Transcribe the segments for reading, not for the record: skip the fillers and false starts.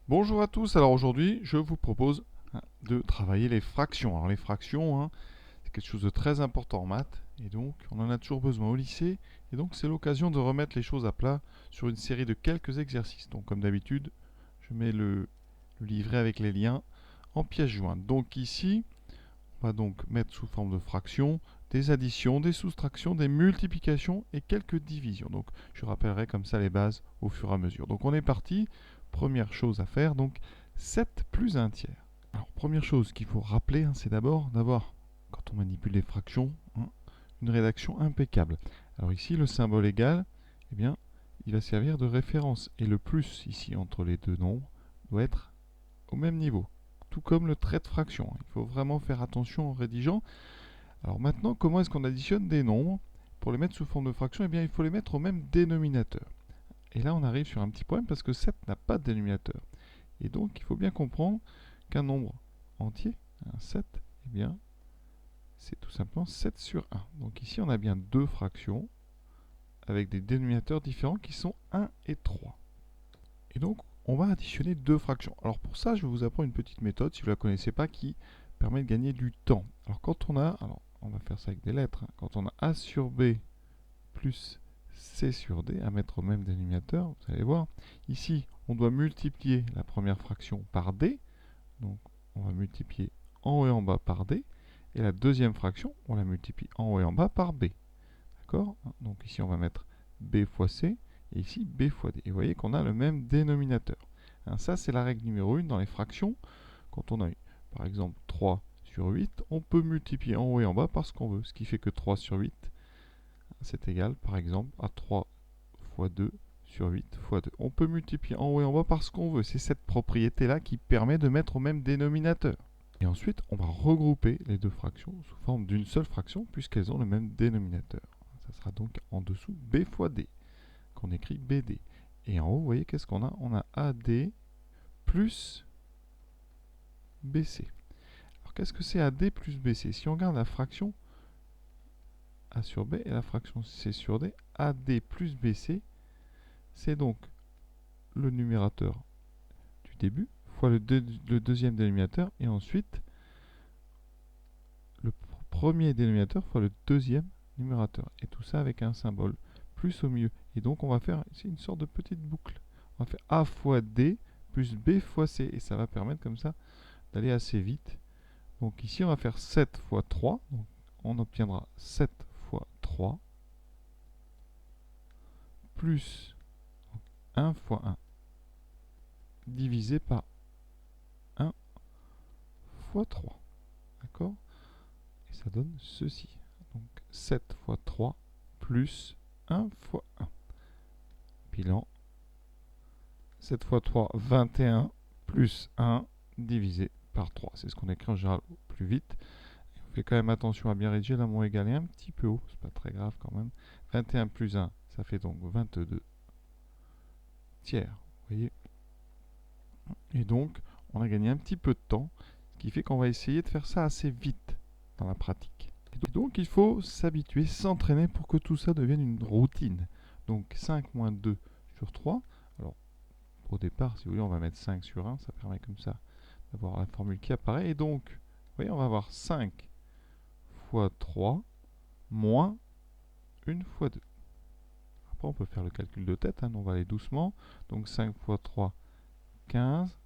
Bonjour à tous, alors aujourd'hui je vous propose de travailler les fractions. Alors les fractions, c'est quelque chose de très important en maths, et donc on en a toujours besoin au lycée, et donc c'est l'occasion de remettre les choses à plat sur une série de quelques exercices. Donc comme d'habitude, je mets le livret avec les liens en pièces jointes. Donc ici, on va donc mettre sous forme de fractions des additions, des soustractions, des multiplications et quelques divisions. Donc je rappellerai comme ça les bases au fur et à mesure. Donc on est parti. Première chose à faire, donc 7 plus 1 tiers. Alors première chose qu'il faut rappeler, c'est d'abord d'avoir, quand on manipule les fractions, une rédaction impeccable. Alors ici, le symbole égal, eh bien, il va servir de référence. Et le plus ici entre les deux nombres doit être au même niveau. Tout comme le trait de fraction. Il faut vraiment faire attention en rédigeant. Alors maintenant, comment est-ce qu'on additionne des nombres? Pour les mettre sous forme de fraction, eh bien, il faut les mettre au même dénominateur. Et là, on arrive sur un petit problème parce que 7 n'a pas de dénominateur. Et donc, il faut bien comprendre qu'un nombre entier, un 7, eh bien, c'est tout simplement 7 sur 1. Donc ici, on a bien deux fractions avec des dénominateurs différents qui sont 1 et 3. Et donc, on va additionner deux fractions. Alors pour ça, je vais vous apprendre une petite méthode, si vous ne la connaissez pas, qui permet de gagner du temps. Alors quand on a, alors on va faire ça avec des lettres, quand on a A sur B plus C sur D à mettre au même dénominateur, vous allez voir, ici, on doit multiplier la première fraction par D, donc on va multiplier en haut et en bas par D, et la deuxième fraction, on la multiplie en haut et en bas par B. D'accord? Donc ici, on va mettre B fois C, et ici B fois D. Et vous voyez qu'on a le même dénominateur. Ça, c'est la règle numéro 1 dans les fractions. Quand on a, par exemple, 3 sur 8, on peut multiplier en haut et en bas par ce qu'on veut. Ce qui fait que 3 sur 8, c'est égal, par exemple, à 3 fois 2 sur 8 fois 2. On peut multiplier en haut et en bas par ce qu'on veut. C'est cette propriété-là qui permet de mettre au même dénominateur. Et ensuite, on va regrouper les deux fractions sous forme d'une seule fraction puisqu'elles ont le même dénominateur. Ça sera donc en dessous B fois D, qu'on écrit BD. Et en haut, vous voyez, qu'est-ce qu'on a? On a AD plus BC. Alors, qu'est-ce que c'est AD plus BC? Si on regarde la fraction A sur B et la fraction C sur D, AD plus BC, c'est donc le numérateur du début fois le deuxième dénominateur et ensuite le premier dénominateur fois le deuxième numérateur. Et tout ça avec un symbole plus au milieu. Et donc on va faire ici une sorte de petite boucle. On va faire A fois D plus B fois C. Et ça va permettre comme ça d'aller assez vite. Donc ici on va faire 7 fois 3. Donc on obtiendra 7 fois 3 plus 1 fois 1 divisé par 1 fois 3. D'accord? Et ça donne ceci. Donc 7 fois 3 plus 1 fois 1. Bilan 7 fois 3, 21 plus 1 divisé par 3. C'est ce qu'on écrit en général plus vite. On fait quand même attention à bien rédiger. Là, mon égal est un petit peu haut. C'est pas très grave quand même. 21 plus 1, ça fait donc 22 tiers. Vous voyez? Et donc, on a gagné un petit peu de temps. Ce qui fait qu'on va essayer de faire ça assez vite dans la pratique. Et donc, il faut s'habituer, s'entraîner pour que tout ça devienne une routine. Donc, 5 moins 2 sur 3. Alors, au départ, si vous voulez, on va mettre 5 sur 1. Ça permet comme ça d'avoir la formule qui apparaît. Et donc, vous voyez, on va avoir 5 fois 3 moins 1 fois 2. Après, on peut faire le calcul de tête. On va aller doucement. Donc, 5 fois 3, 15,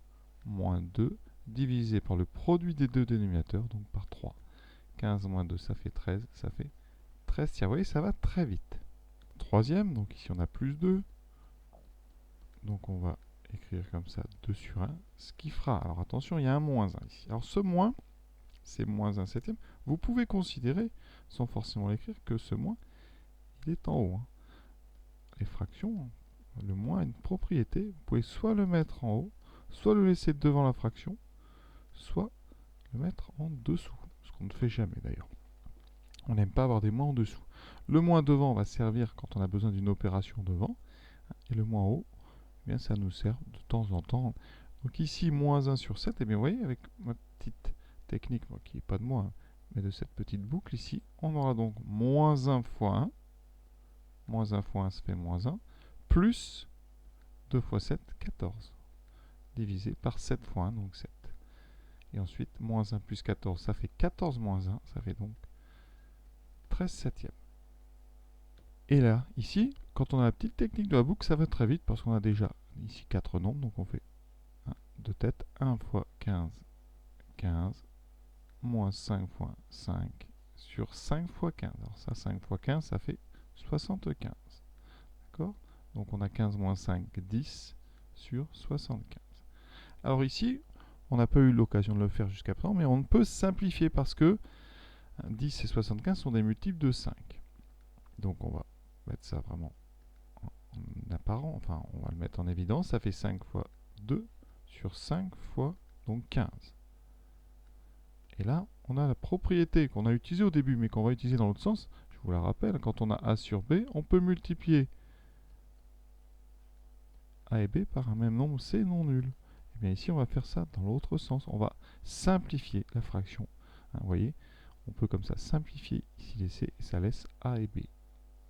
moins 2, divisé par le produit des deux dénominateurs, donc par 3. 15 moins 2, ça fait 13. Ça fait 13 tiers. Vous voyez, ça va très vite. Troisième, donc ici on a plus 2. Donc on va écrire comme ça 2 sur 1, ce qui fera, alors attention, il y a un moins 1 ici. Alors ce moins, c'est moins 1 septième. Vous pouvez considérer, sans forcément l'écrire, que ce moins, il est en haut. Les fractions, le moins a une propriété. Vous pouvez soit le mettre en haut, soit le laisser devant la fraction, soit le mettre en dessous. Ce qu'on ne fait jamais d'ailleurs. On n'aime pas avoir des moins en dessous. Le moins devant va servir quand on a besoin d'une opération devant. Et le moins haut, eh bien, ça nous sert de temps en temps. Donc ici, moins 1 sur 7, et bien vous voyez, avec ma petite technique, qui n'est pas de moi, mais de cette petite boucle ici, on aura donc moins 1 fois 1. Moins 1 fois 1, ça fait moins 1. Plus 2 fois 7, 14. divisé par 7 fois 1, donc 7. Et ensuite, moins 1 plus 14, ça fait 14 moins 1, ça fait donc 13 septièmes. Et là, ici, quand on a la petite technique de la boucle, ça va très vite parce qu'on a déjà ici 4 nombres, donc on fait 1 de tête, 1 fois 15, 15, moins 5 fois 5 sur 5 fois 15. Alors ça, 5 fois 15, ça fait 75. D'accord? Donc on a 15 moins 5, 10 sur 75. Alors ici, on n'a pas eu l'occasion de le faire jusqu'à présent, mais on peut simplifier parce que 10 et 75 sont des multiples de 5. Donc on va mettre ça vraiment en apparent, enfin on va le mettre en évidence, ça fait 5 fois 2 sur 5 fois donc 15. Et là, on a la propriété qu'on a utilisée au début, mais qu'on va utiliser dans l'autre sens. Je vous la rappelle, quand on a A sur B, on peut multiplier A et B par un même nombre C non nul. Et bien ici, on va faire ça dans l'autre sens. On va simplifier la fraction. Hein, vous voyez, on peut comme ça simplifier ici les C, et ça laisse A et B.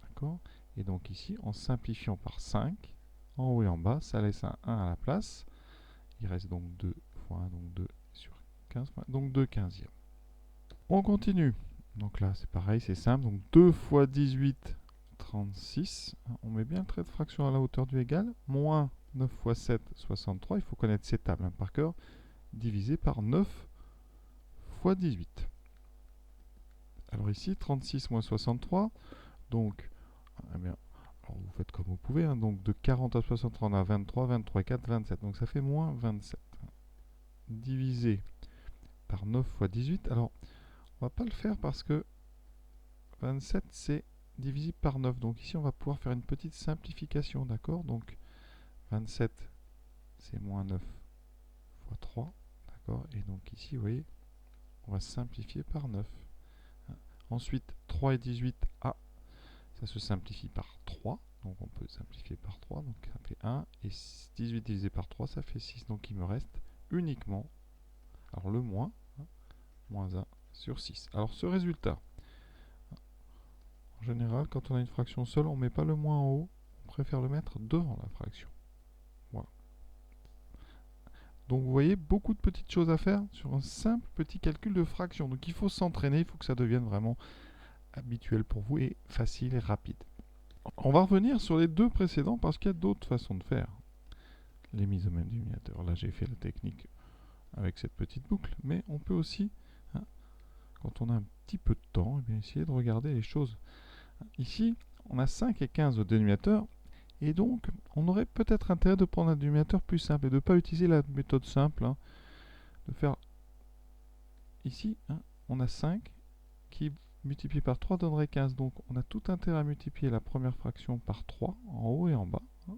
D'accord? Et donc ici, en simplifiant par 5, en haut et en bas, ça laisse un 1 à la place. Il reste donc 2 fois 1, donc 2 sur 15, donc 2 quinzièmes. On continue. Donc là, c'est pareil, c'est simple. Donc 2 fois 18, 36. On met bien le trait de fraction à la hauteur du égal. Moins 9 fois 7, 63. Il faut connaître ces tables hein, par cœur. Divisé par 9 fois 18. Alors ici, 36 moins 63. Donc, eh bien, alors vous faites comme vous pouvez. Hein. Donc de 40 à 63, on a 23, 23 et 4, 27. Donc ça fait moins 27. Divisé par 9 fois 18. Alors, on va pas le faire parce que 27 c'est divisible par 9. Donc ici on va pouvoir faire une petite simplification, d'accord? Donc 27 c'est moins 9 fois 3, d'accord? Et donc ici vous voyez, on va simplifier par 9. Ensuite 3 et 18, ah, ça se simplifie par 3. Donc on peut simplifier par 3, donc ça fait 1. Et 18 divisé par 3, ça fait 6. Donc il me reste uniquement, alors le moins, moins 1 sur 6. Alors ce résultat, en général, quand on a une fraction seule, on ne met pas le moins en haut, on préfère le mettre devant la fraction. Voilà. Donc vous voyez, beaucoup de petites choses à faire sur un simple petit calcul de fraction. Donc il faut s'entraîner, il faut que ça devienne vraiment habituel pour vous et facile et rapide. On va revenir sur les deux précédents parce qu'il y a d'autres façons de faire les mises au même dénominateur. Là j'ai fait la technique avec cette petite boucle, mais on peut aussi, hein, quand on a un petit peu de temps, eh bien, essayer de regarder les choses. Ici, on a 5 et 15 au dénominateur, et donc on aurait peut-être intérêt de prendre un dénominateur plus simple et de ne pas utiliser la méthode simple, hein, de faire ici, hein, on a 5 qui multiplié par 3 donnerait 15, donc on a tout intérêt à multiplier la première fraction par 3 en haut et en bas, hein,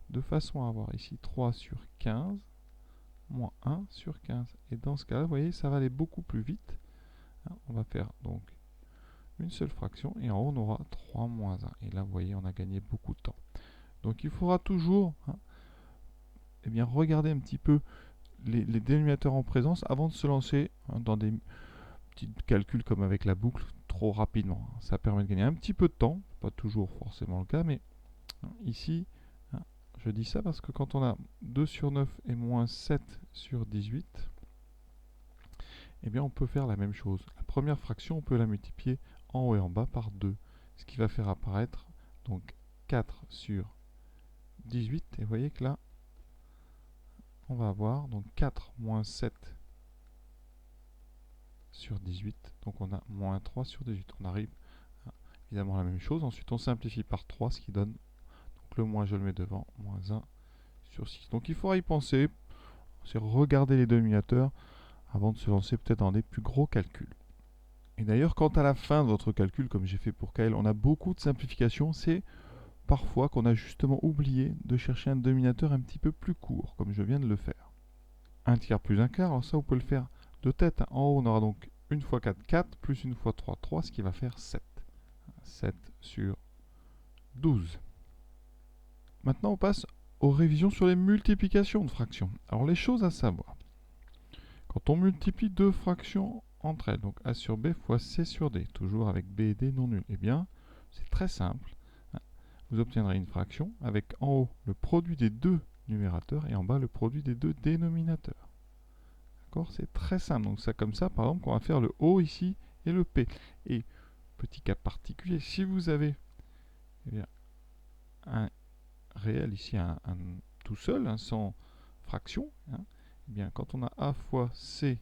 de façon à avoir ici 3 sur 15 moins 1 sur 15. Et dans ce cas-là, vous voyez, ça va aller beaucoup plus vite. Hein, on va faire donc une seule fraction et en haut on aura 3 moins 1. Et là vous voyez on a gagné beaucoup de temps. Donc il faudra toujours eh bien, regarder un petit peu les dénominateurs en présence avant de se lancer dans des petits calculs comme avec la boucle trop rapidement. Ça permet de gagner un petit peu de temps, pas toujours forcément le cas, mais ici je dis ça parce que quand on a 2 sur 9 et moins 7 sur 18, eh bien on peut faire la même chose. La première fraction on peut la multiplier en haut et en bas par 2, ce qui va faire apparaître donc 4 sur 18, et vous voyez que là on va avoir donc 4 moins 7 sur 18, donc on a moins 3 sur 18. On arrive à évidemment à la même chose, ensuite on simplifie par 3, ce qui donne, donc le moins je le mets devant, moins 1 sur 6. Donc il faudra y penser, c'est regarder les dénominateurs avant de se lancer peut-être dans des plus gros calculs. Et d'ailleurs, quand à la fin de votre calcul, comme j'ai fait pour Kyle, on a beaucoup de simplifications, c'est parfois qu'on a justement oublié de chercher un dénominateur un petit peu plus court, comme je viens de le faire. 1 tiers plus 1 quart, alors ça vous pouvez le faire de tête. En haut, on aura donc 1 fois 4, 4, plus 1 fois 3, 3, ce qui va faire 7. 7 sur 12. Maintenant, on passe aux révisions sur les multiplications de fractions. Alors, les choses à savoir. Quand on multiplie deux fractions entre elles, donc A sur B fois C sur D, toujours avec B et D non nuls, eh bien, c'est très simple. Vous obtiendrez une fraction avec en haut le produit des deux numérateurs et en bas le produit des deux dénominateurs. D'accord? C'est très simple. Donc ça comme ça, par exemple, on va faire le O ici et le P. Et petit cas particulier, si vous avez eh bien, un réel ici, un tout seul, hein, sans fraction, hein, eh bien, quand on a A fois C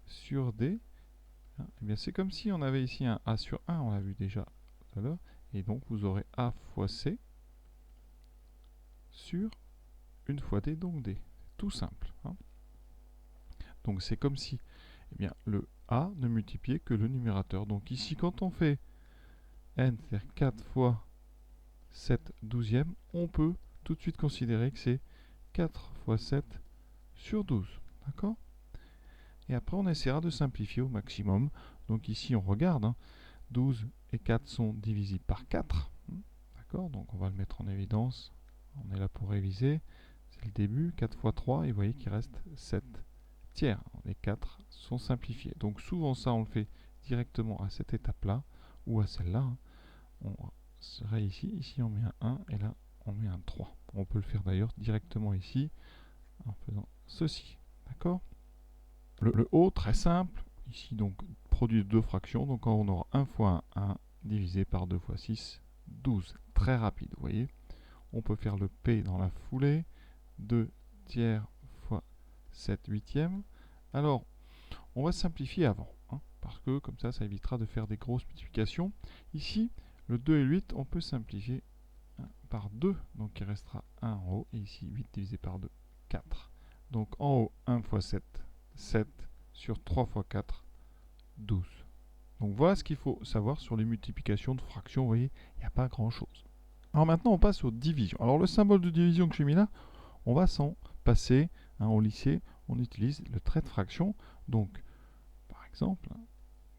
sur D, hein, eh bien, c'est comme si on avait ici un A sur 1, on l'a vu déjà tout à l'heure, et donc vous aurez A fois C sur une fois D, donc D. Tout simple. Hein. Donc c'est comme si eh bien, le A ne multipliait que le numérateur. Donc ici, quand on fait n, c'est-à-dire 4 fois 7 douzièmes, on peut tout de suite considérer que c'est 4 fois 7 sur 12. D'accord? Et après, on essaiera de simplifier au maximum. Donc ici, on regarde. Hein, 12 et 4 sont divisibles par 4. D'accord? Donc on va le mettre en évidence. On est là pour réviser. C'est le début. 4 fois 3, et vous voyez qu'il reste 7 tiers. Les 4 sont simplifiés. Donc souvent ça, on le fait directement à cette étape-là, ou à celle-là. Hein. On serait ici. Ici, on met un 1, et là, on met un 3. On peut le faire d'ailleurs directement ici, en faisant ceci. D'accord? Le haut, très simple. Ici, donc, produit de deux fractions. Donc, on aura 1 fois 1 divisé par 2 fois 6, 12. Très rapide, vous voyez. On peut faire le P dans la foulée. 2 tiers fois 7 huitièmes. Alors, on va simplifier avant. Hein, parce que, comme ça évitera de faire des grosses multiplications. Ici, le 2 et 8, on peut simplifier par 2. Donc, il restera 1 en haut. Et ici, 8 divisé par 2, 4. Donc, en haut, 1 fois 7, 7 sur 3 fois 4, 12. Donc voilà ce qu'il faut savoir sur les multiplications de fractions. Vous voyez, il n'y a pas grand-chose. Alors maintenant, on passe aux divisions. Alors le symbole de division que j'ai mis là, on va s'en passer. Hein, au lycée, on utilise le trait de fraction. Donc, par exemple,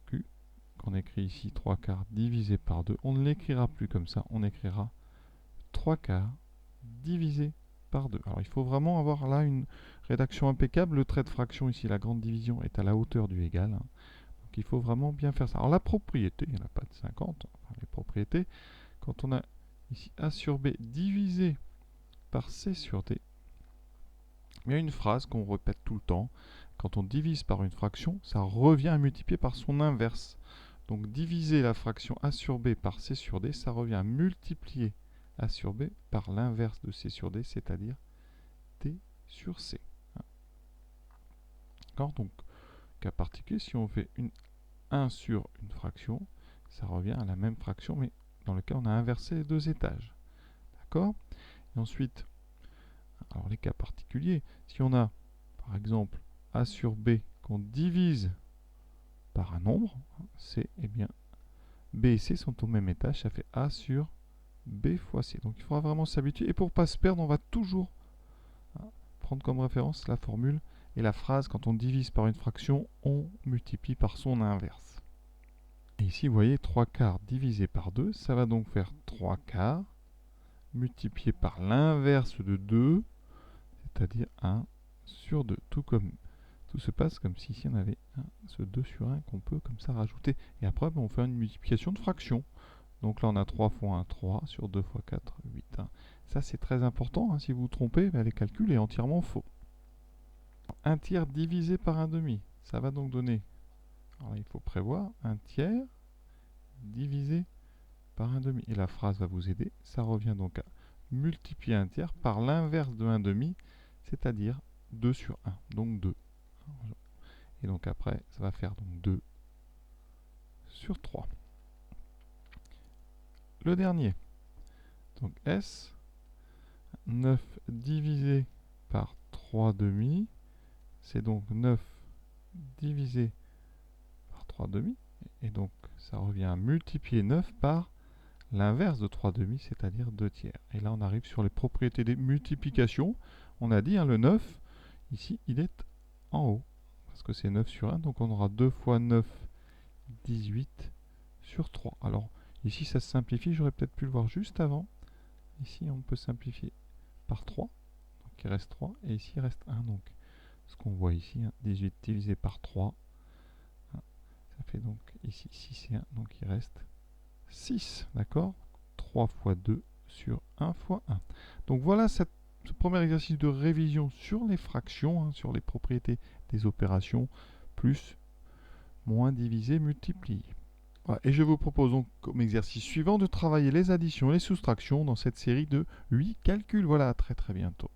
Q, qu'on écrit ici 3 quarts divisé par 2, on ne l'écrira plus comme ça. On écrira 3 quarts divisé par 2. Alors il faut vraiment avoir là une rédaction impeccable. Le trait de fraction ici, la grande division, est à la hauteur du égal. Hein. Donc il faut vraiment bien faire ça. Alors la propriété, il n'y en a pas de 50. Enfin, les propriétés, quand on a ici A sur B divisé par C sur D, il y a une phrase qu'on répète tout le temps. Quand on divise par une fraction, ça revient à multiplier par son inverse. Donc diviser la fraction A sur B par C sur D, ça revient à multiplier A sur B par l'inverse de C sur D, c'est-à-dire D sur C. D'accord? Donc, cas particulier, si on fait 1 sur une fraction, ça revient à la même fraction, mais dans le cas où on a inversé les deux étages. D'accord? Et ensuite, alors les cas particuliers, si on a, par exemple, A sur B qu'on divise par un nombre, C, eh bien, B et C sont au même étage, ça fait A sur B fois C. Donc il faudra vraiment s'habituer. Et pour ne pas se perdre, on va toujours prendre comme référence la formule et la phrase. Quand on divise par une fraction, on multiplie par son inverse. Et ici, vous voyez, 3 quarts divisé par 2, ça va donc faire 3 quarts multiplié par l'inverse de 2, c'est-à-dire 1 sur 2. Tout se passe comme si ici on avait ce 2 sur 1 qu'on peut comme ça rajouter. Et après, on fait une multiplication de fractions. Donc là, on a 3 fois 1, 3, sur 2 fois 4, 8. Hein. Ça, c'est très important. Hein. Si vous vous trompez, les calculs est entièrement faux. 1 tiers divisé par 1 demi, ça va donc donner, alors il faut prévoir, 1 tiers divisé par 1 demi. Et la phrase va vous aider. Ça revient donc à multiplier 1 tiers par l'inverse de 1 demi, c'est-à-dire 2 sur 1, donc 2. Et donc après, ça va faire donc 2 sur 3. Le dernier, donc S, 9 divisé par 3 demi, c'est donc 9 divisé par 3 demi, et donc ça revient à multiplier 9 par l'inverse de 3 demi, c'est-à-dire 2 tiers. Et là, on arrive sur les propriétés des multiplications. On a dit, le 9, ici, il est en haut, parce que c'est 9 sur 1, donc on aura 2 fois 9, 18 sur 3. Alors, ici, ça se simplifie, j'aurais peut-être pu le voir juste avant. Ici, on peut simplifier par 3, donc il reste 3, et ici, il reste 1, donc ce qu'on voit ici, 18 divisé par 3, ça fait donc ici 6 et 1, donc il reste 6, d'accord? 3 fois 2 sur 1 fois 1. Donc voilà cette ce premier exercice de révision sur les fractions, hein, sur les propriétés des opérations, plus, moins, diviser, multiplier. Voilà. Et je vous propose donc comme exercice suivant de travailler les additions et les soustractions dans cette série de 8 calculs. Voilà, à très très bientôt.